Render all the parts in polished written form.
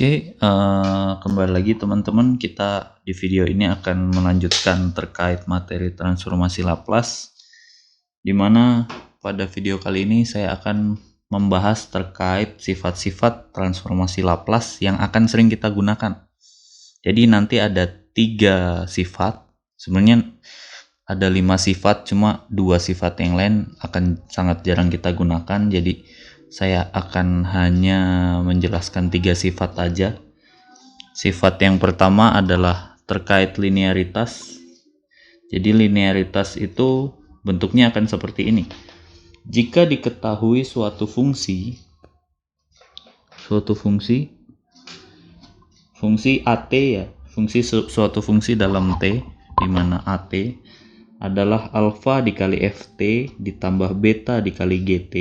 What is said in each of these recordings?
Kembali lagi teman-teman, kita di video ini akan melanjutkan terkait materi transformasi Laplace, dimana pada video kali ini saya akan membahas terkait sifat-sifat transformasi Laplace yang akan sering kita gunakan. Jadi nanti ada 3 sifat, sebenarnya ada 5 sifat, cuma 2 sifat yang lain akan sangat jarang kita gunakan, jadi saya akan hanya menjelaskan 3 sifat aja. Sifat yang pertama adalah terkait linearitas. Jadi linearitas itu bentuknya akan seperti ini. Jika diketahui suatu fungsi AT ya, suatu fungsi dalam T, di mana AT adalah alfa dikali Ft ditambah beta dikali Gt.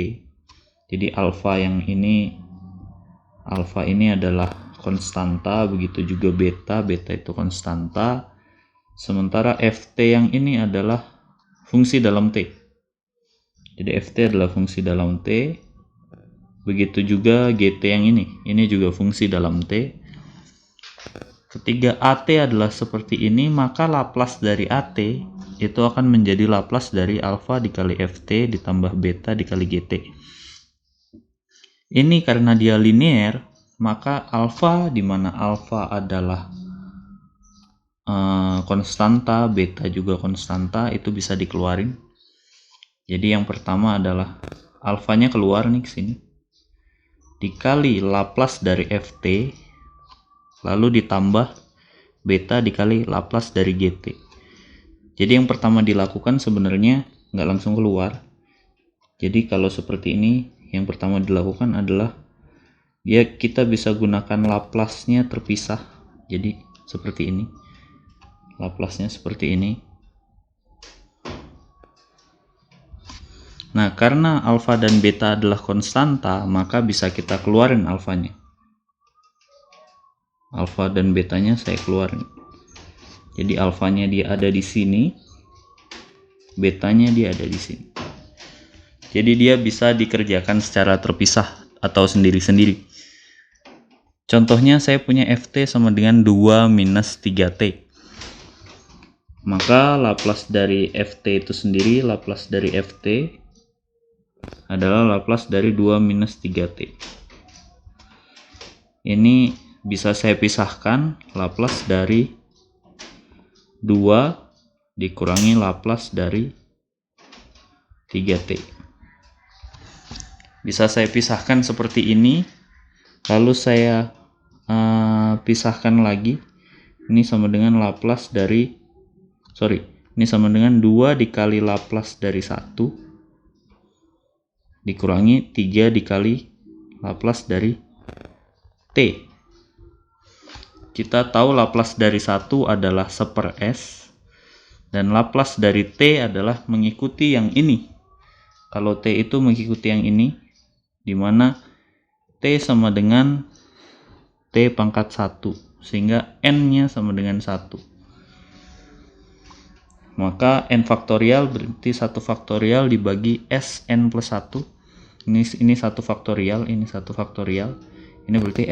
Jadi alfa ini adalah konstanta, begitu juga beta itu konstanta. Sementara Ft yang ini adalah fungsi dalam T. Jadi Ft adalah fungsi dalam T. Begitu juga Gt yang ini juga fungsi dalam T. Ketika AT adalah seperti ini, maka Laplace dari AT itu akan menjadi Laplace dari alfa dikali Ft ditambah beta dikali Gt. Ini karena dia linear, maka alfa, di mana alfa adalah konstanta, beta juga konstanta, itu bisa dikeluarin. Jadi yang pertama adalah alfanya keluar nih ke sini, dikali Laplace dari Ft, lalu ditambah beta dikali Laplace dari Gt. Jadi yang pertama dilakukan sebenarnya nggak langsung keluar. Jadi kalau seperti ini, yang pertama dilakukan adalah kita bisa gunakan Laplace-nya terpisah. Jadi seperti ini, Laplace-nya seperti ini. Nah, karena alfa dan beta adalah konstanta, maka bisa kita keluarin alfanya. Alfa dan betanya saya keluarin. Jadi alfanya dia ada di sini, betanya dia ada di sini. Jadi dia bisa dikerjakan secara terpisah atau sendiri-sendiri. Contohnya saya punya Ft sama dengan 2 minus 3T. Maka Laplace dari Ft itu sendiri, Laplace dari Ft adalah Laplace dari 2 minus 3T. Ini bisa saya pisahkan, Laplace dari 2 dikurangi Laplace dari 3T. Bisa saya pisahkan seperti ini, lalu saya pisahkan lagi. Ini sama dengan Laplace dari ini sama dengan 2 dikali Laplace dari 1 dikurangi 3 dikali Laplace dari T. Kita tahu Laplace dari 1 adalah 1/s, dan Laplace dari T adalah mengikuti yang ini. Kalau T itu mengikuti yang ini, di mana T sama dengan T pangkat 1, sehingga N-nya sama dengan 1. Maka N faktorial berarti 1 faktorial dibagi Sn plus 1. Ini 1 faktorial, ini 1 faktorial. Ini berarti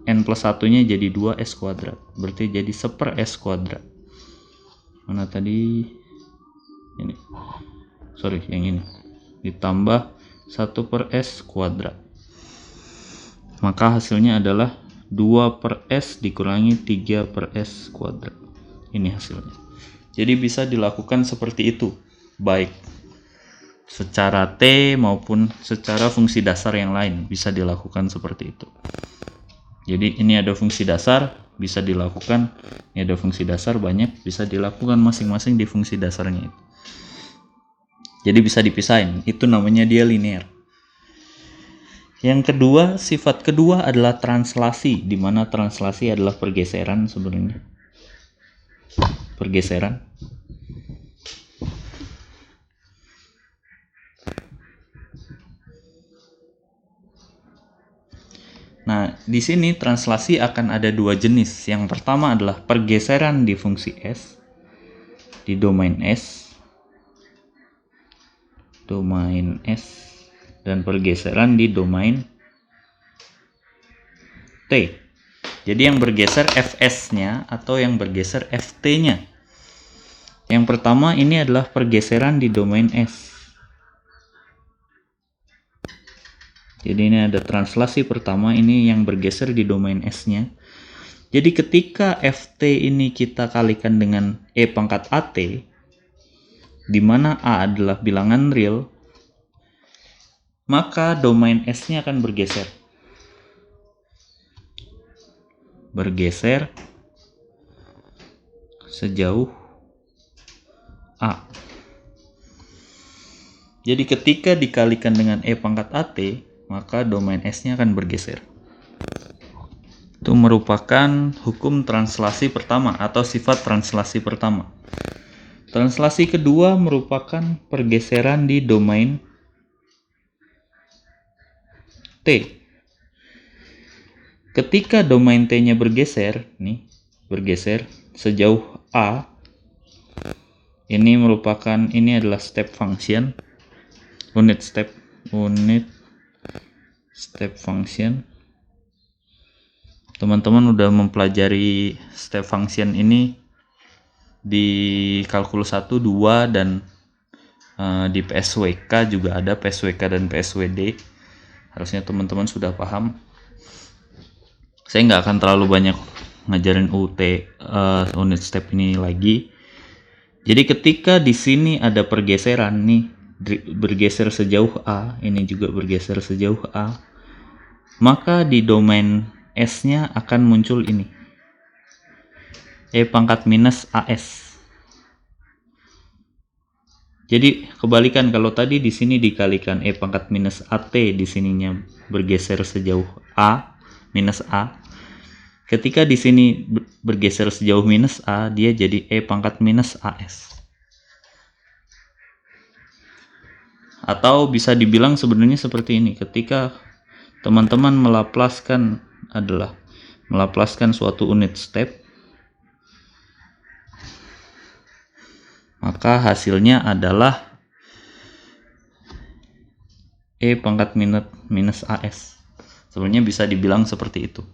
N plus 1-nya jadi 2S kuadrat. Berarti jadi 1/s kuadrat. Mana tadi? Ini. Yang ini. Ditambah 1/s kuadrat. Maka hasilnya adalah 2/s dikurangi 3/s kuadrat. Ini hasilnya. Jadi bisa dilakukan seperti itu, baik secara T maupun secara fungsi dasar yang lain bisa dilakukan seperti itu. Jadi ini ada fungsi dasar, bisa dilakukan. Ini ada fungsi dasar banyak, bisa dilakukan masing-masing di fungsi dasarnya itu. Jadi bisa dipisahin, itu namanya dia linear. Yang kedua, sifat kedua adalah translasi, di mana translasi adalah pergeseran sebenarnya. Pergeseran. Nah, di sini translasi akan ada 2 jenis. Yang pertama adalah pergeseran di fungsi S, di domain S, dan pergeseran di domain T. Jadi yang bergeser Fs-nya atau yang bergeser Ft-nya. Yang pertama ini adalah pergeseran di domain S. Jadi ini ada translasi pertama, ini yang bergeser di domain S-nya. Jadi ketika Ft ini kita kalikan dengan E pangkat AT, di mana A adalah bilangan real, maka domain S-nya akan bergeser. Bergeser sejauh A. Jadi ketika dikalikan dengan E pangkat AT, maka domain S-nya akan bergeser. Itu merupakan hukum translasi pertama atau sifat translasi pertama. Translasi kedua merupakan pergeseran di domain T. Ketika domain T-nya bergeser, nih, bergeser sejauh A, ini adalah step function, unit step function. Teman-teman udah mempelajari step function ini di kalkulus 1, 2 dan di PSWK juga ada, PSWK dan PSWD. Harusnya teman-teman sudah paham. Saya nggak akan terlalu banyak ngajarin unit step ini lagi. Jadi ketika di sini ada pergeseran nih, bergeser sejauh A, ini juga bergeser sejauh A, maka di domain S-nya akan muncul ini, E pangkat minus AS. Jadi kebalikan, kalau tadi di sini dikalikan E pangkat minus AT, di sininya bergeser sejauh A, minus A. Ketika di sini bergeser sejauh minus A, dia jadi E pangkat minus AS. Atau bisa dibilang sebenarnya seperti ini, ketika teman-teman melaplaskan suatu unit step, maka hasilnya adalah E pangkat minus AS. Sebenarnya bisa dibilang seperti itu.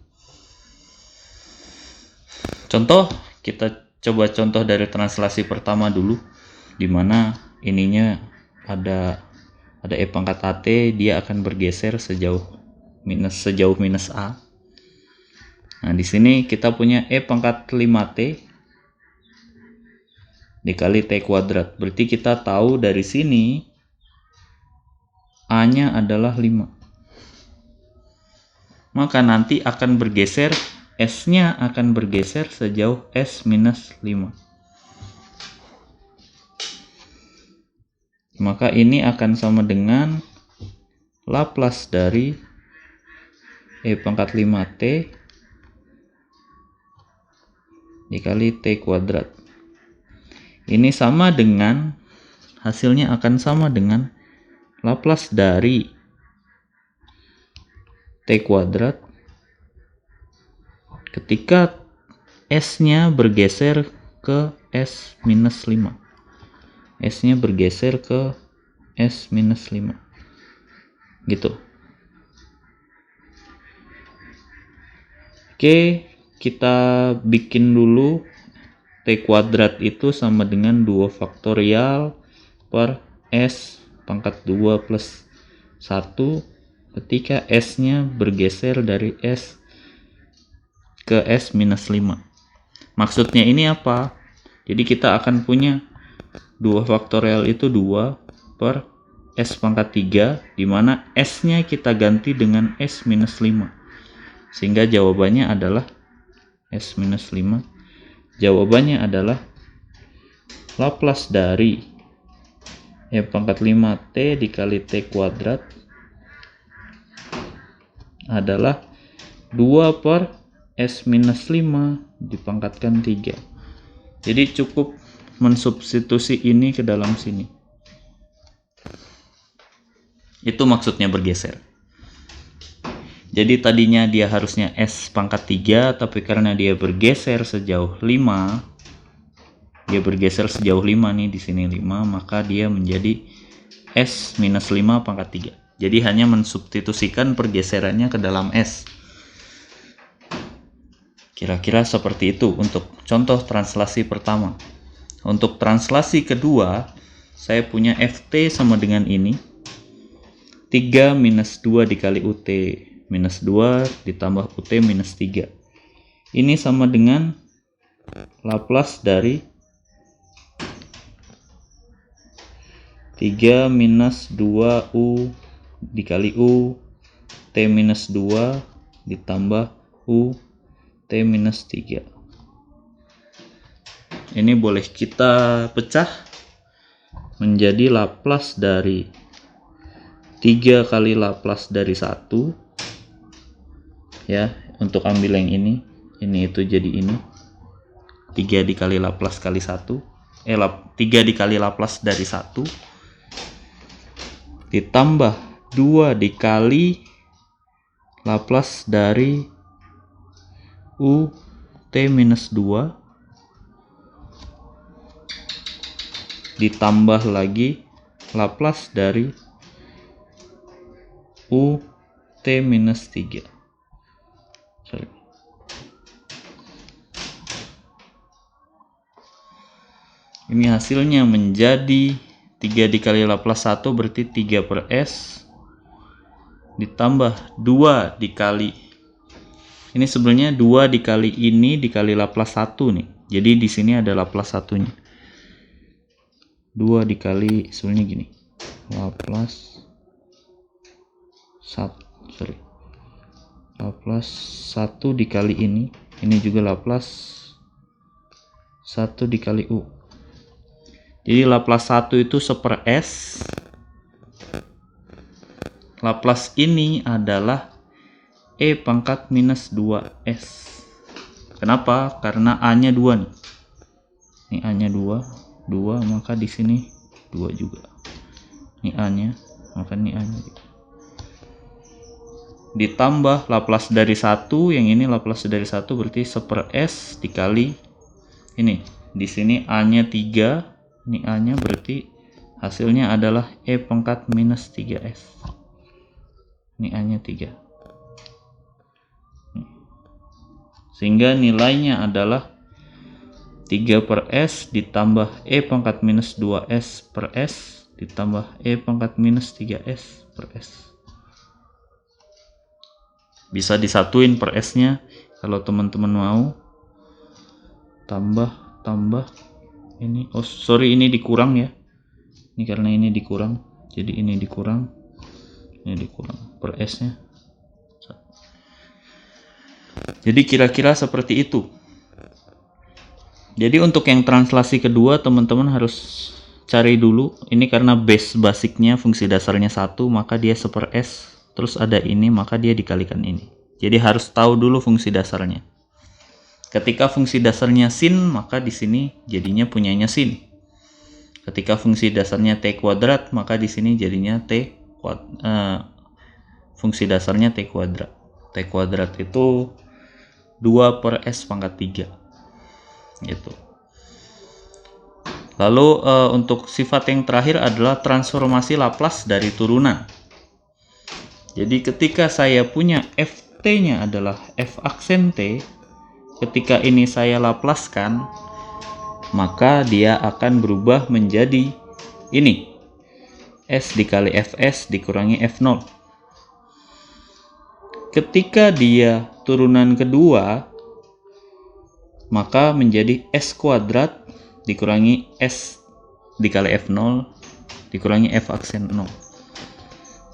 Contoh, kita coba contoh dari translasi pertama dulu, di mana ininya ada E pangkat AT, dia akan bergeser sejauh minus A. Nah, di sini kita punya E pangkat 5T dikali T kuadrat. Berarti kita tahu dari sini A-nya adalah 5. Maka nanti akan bergeser, S-nya akan bergeser sejauh S minus 5. Maka ini akan sama dengan Laplace dari E pangkat 5T dikali T kuadrat. Ini sama dengan, hasilnya akan sama dengan Laplace dari T kuadrat ketika S-nya bergeser ke S minus 5. S-nya bergeser ke S minus 5. Gitu. Oke, kita bikin dulu. T kuadrat itu sama dengan 2 faktorial per S pangkat 2 plus 1 ketika S-nya bergeser dari S ke S minus 5. Maksudnya ini apa? Jadi kita akan punya 2 faktorial itu 2 per S pangkat 3, di mana S-nya kita ganti dengan S minus 5. Sehingga jawabannya adalah S minus 5. Jawabannya adalah Laplace dari E pangkat 5T dikali T kuadrat adalah 2 per S minus 5 dipangkatkan 3. Jadi cukup mensubstitusi ini ke dalam sini. Itu maksudnya bergeser. Jadi tadinya dia harusnya S pangkat 3, tapi karena dia bergeser sejauh 5, dia bergeser sejauh 5 nih, di sini 5, maka dia menjadi S minus 5 pangkat 3. Jadi hanya mensubstitusikan pergeserannya ke dalam S. Kira-kira seperti itu untuk contoh translasi pertama. Untuk translasi kedua, saya punya FT sama dengan ini. 3 minus 2 dikali UT minus 2 ditambah UT minus 3. Ini sama dengan Laplace dari 3 minus 2U dikali U T minus 2 ditambah U T minus 3. Ini boleh kita pecah menjadi Laplace dari 3 kali Laplace dari 1 ya. Untuk ambil yang ini itu jadi ini 3 dikali Laplace kali 1 3 dikali Laplace dari 1 ditambah 2 dikali Laplace dari U T minus 2 ditambah lagi Laplace dari U T minus 3. Ini hasilnya menjadi 3 dikali Laplace 1 berarti 3 per S ditambah 2 dikali, ini sebenarnya 2 dikali ini dikali Laplace 1 nih. Jadi di sini ada Laplace 1-nya. 2 dikali sebenarnya gini. Laplace 1 dikali ini juga Laplace 1 dikali U. Jadi Laplace 1 itu 1/s. Laplace ini adalah E pangkat minus 2S. Kenapa? Karena A-nya 2 nih. Ini A-nya 2, maka di sini 2 juga. Ini A-nya, maka ini A-nya. Ditambah Laplace dari 1, yang ini Laplace dari 1 berarti 1/s dikali ini. Di sini A-nya 3, ini A-nya berarti hasilnya adalah E pangkat minus 3S. Ini A-nya 3. Sehingga nilainya adalah 3 per S ditambah E pangkat minus 2S per S ditambah E pangkat minus 3S per S. Bisa disatuin per S-nya kalau teman-teman mau. Tambah ini. Oh, sorry, ini dikurang ya. Ini karena ini dikurang. Jadi ini dikurang. Ini dikurang per S-nya. Jadi kira-kira seperti itu. Jadi untuk yang translasi kedua teman-teman harus cari dulu. Ini karena basicnya fungsi dasarnya 1, maka dia 1/s. Terus ada ini, maka dia dikalikan ini. Jadi harus tahu dulu fungsi dasarnya. Ketika fungsi dasarnya sin, maka di sini jadinya punyanya sin. Ketika fungsi dasarnya t kuadrat, maka di sini jadinya fungsi dasarnya t kuadrat. T kuadrat itu 2 per S pangkat 3 gitu. Lalu untuk sifat yang terakhir adalah transformasi Laplace dari turunan. Jadi ketika saya punya Ft-nya adalah F aksen T, ketika ini saya Laplacekan, maka dia akan berubah menjadi ini. S dikali Fs dikurangi F0. Ketika dia turunan kedua, maka menjadi S kuadrat dikurangi S dikali F0 dikurangi F aksen 0.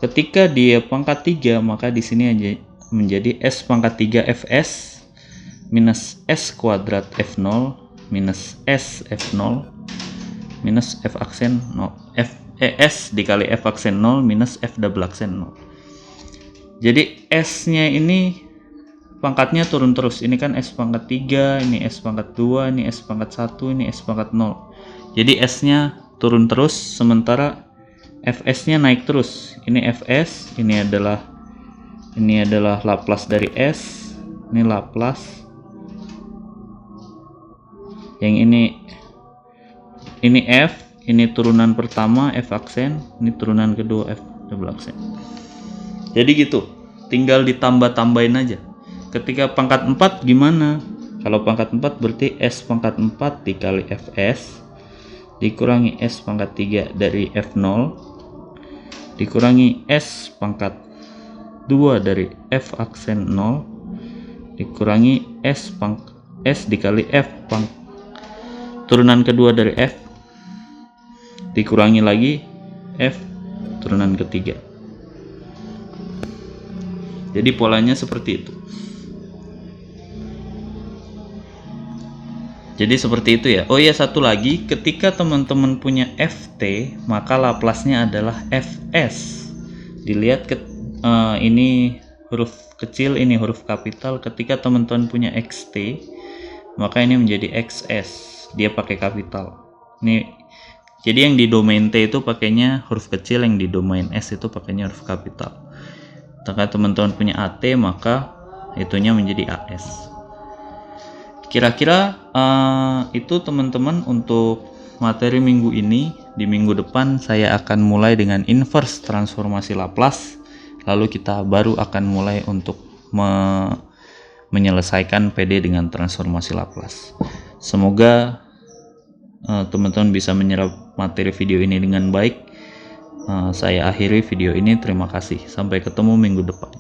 Ketika dia pangkat 3, maka di sini menjadi S pangkat 3 Fs minus S kuadrat F0 minus S F0 minus F aksen 0. S dikali F aksen 0 minus F double aksen 0. Jadi S-nya ini pangkatnya turun terus. Ini kan S pangkat 3, ini S pangkat 2, ini S pangkat 1, ini S pangkat 0. Jadi S-nya turun terus, sementara Fs-nya naik terus. Ini Fs, ini adalah Laplace dari S, ini Laplace. Yang ini F, ini turunan pertama F aksen, ini turunan kedua F double aksen. Jadi gitu, tinggal ditambah-tambahin aja. Ketika pangkat 4 gimana? Kalau pangkat 4 berarti S pangkat 4 dikali Fs dikurangi S pangkat 3 dari F0 dikurangi S pangkat 2 dari F aksen 0 dikurangi S dikali F turunan kedua dari F dikurangi lagi F turunan ketiga. Jadi polanya seperti itu. Jadi seperti itu ya. Oh iya, satu lagi, ketika teman-teman punya Ft, maka Laplace-nya adalah Fs. Dilihat ini huruf kecil, ini huruf kapital. Ketika teman-teman punya Xt, maka ini menjadi Xs. Dia pakai kapital. Ini jadi yang di domain T itu pakainya huruf kecil, yang di domain S itu pakainya huruf kapital. Jika teman-teman punya AT, maka itunya menjadi AS. Kira-kira itu teman-teman untuk materi minggu ini. Di minggu depan saya akan mulai dengan inverse transformasi Laplace, lalu kita baru akan mulai untuk menyelesaikan PD dengan transformasi Laplace. Semoga teman-teman bisa menyerap materi video ini dengan baik. Saya akhiri video ini, terima kasih, sampai ketemu minggu depan.